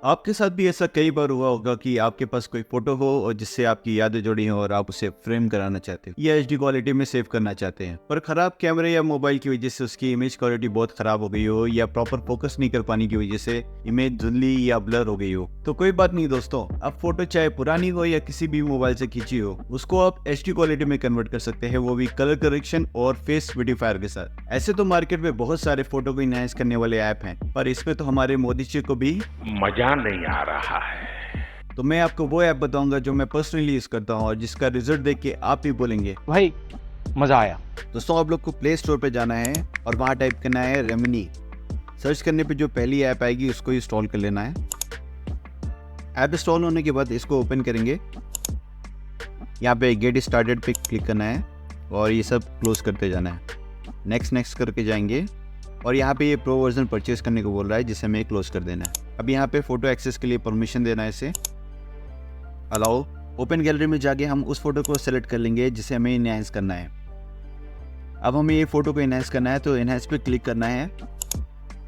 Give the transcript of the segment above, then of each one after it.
आपके साथ भी ऐसा कई बार हुआ होगा कि आपके पास कोई फोटो हो और जिससे आपकी यादें जुड़ी हो और आप उसे फ्रेम कराना चाहते हो या एचडी क्वालिटी में सेव करना चाहते हैं, पर खराब कैमरे या मोबाइल की वजह से उसकी इमेज क्वालिटी बहुत खराब हो गई हो या प्रॉपर फोकस नहीं कर पाने की वजह से इमेज धुंधली या ब्लर हो गई हो। तो कोई बात नहीं दोस्तों, अब फोटो चाहे पुरानी हो या किसी भी मोबाइल से खींची हो, उसको आप एचडी क्वालिटी में कन्वर्ट कर सकते हैं, वो भी कलर करेक्शन और फेस ब्यूटीफायर के साथ। ऐसे तो मार्केट में बहुत सारे फोटो को इनहांस करने वाले ऐप हैं, पर इसमें तो हमारे मोदी जी को भी मजा नहीं आ रहा है। तो मैं आपको वो ऐप बताऊंगा जो मैं पर्सनली यूज करता हूँ और जिसका रिजल्ट देख के आप भी बोलेंगे भाई मजा आया। दोस्तों, आप लोग को प्ले स्टोर पे जाना है और वहाँ टाइप करना है रेमिनी। सर्च करने पे जो पहली ऐप आएगी उसको इंस्टॉल कर लेना है। ऐप इंस्टॉल होने के बाद इसको ओपन करेंगे। यहाँ पे गेट स्टार्टेड पे क्लिक करना है और ये सब क्लोज करते जाना है। नेक्स्ट करके जाएंगे और यहाँ पे ये प्रो वर्जन परचेज करने को बोल रहा है, जिसे हमें क्लोज कर देना है। अब यहाँ पे फोटो एक्सेस के लिए परमिशन देना है, इसे अलाउ। ओपन गैलरी में जाके हम उस फोटो को सेलेक्ट कर लेंगे जिसे हमें इनहांस करना है। अब हमें ये फोटो को इनहांस करना है तो इनहांस पे क्लिक करना है।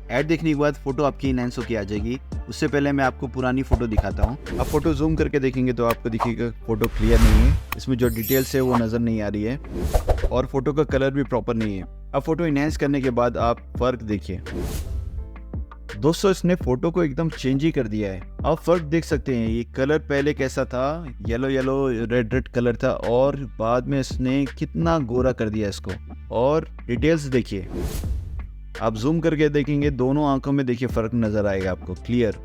ऐड देखने के बाद फोटो आपकी इनहांस होकर आ जाएगी। उससे पहले मैं आपको पुरानी फोटो दिखाता हूँ। अब फोटो जूम करके देखेंगे तो आपको दिखेगा फोटो क्लियर नहीं है, इसमें जो डिटेल्स है वो नज़र नहीं आ रही है और फोटो का कलर भी प्रॉपर नहीं है। अब फोटो इनहांस करने के बाद आप फर्क देखिए दोस्तों, इसने फोटो को एकदम चेंज ही कर दिया है। आप फर्क देख सकते हैं, ये कलर पहले कैसा था, येलो रेड कलर था और बाद में इसने कितना गोरा कर दिया इसको। और डिटेल्स देखिए, आप जूम करके देखेंगे दोनों आंखों में देखिए फर्क नजर आएगा आपको क्लियर।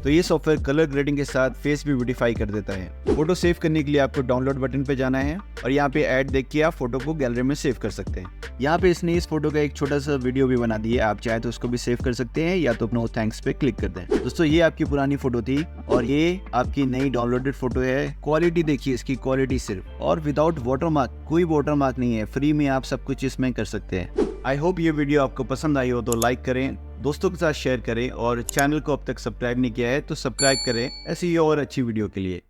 तो ये सॉफ्टवेयर कलर ग्रेडिंग के साथ फेस भी ब्यूटीफाई कर देता है। फोटो सेव करने के लिए आपको डाउनलोड बटन पे जाना है और यहाँ पे ऐड देख के आप फोटो को गैलरी में सेव कर सकते हैं। यहाँ पे इसने इस फोटो का एक छोटा सा वीडियो भी बना दिया है, आप चाहे तो उसको भी सेव कर सकते हैं या तो अपना थैंक्स पे क्लिक कर दें। दोस्तों, ये आपकी पुरानी फोटो थी और ये आपकी नई डाउनलोडेड फोटो है। क्वालिटी देखिए इसकी, क्वालिटी सिर्फ और विदाउट वाटरमार्क, कोई वाटरमार्क नहीं है, फ्री में आप सब कुछ इसमें कर सकते हैं। आई होप ये वीडियो आपको पसंद आई हो तो लाइक करें, दोस्तों के साथ शेयर करें और चैनल को अब तक सब्सक्राइब नहीं किया है तो सब्सक्राइब करें ऐसी और अच्छी वीडियो के लिए।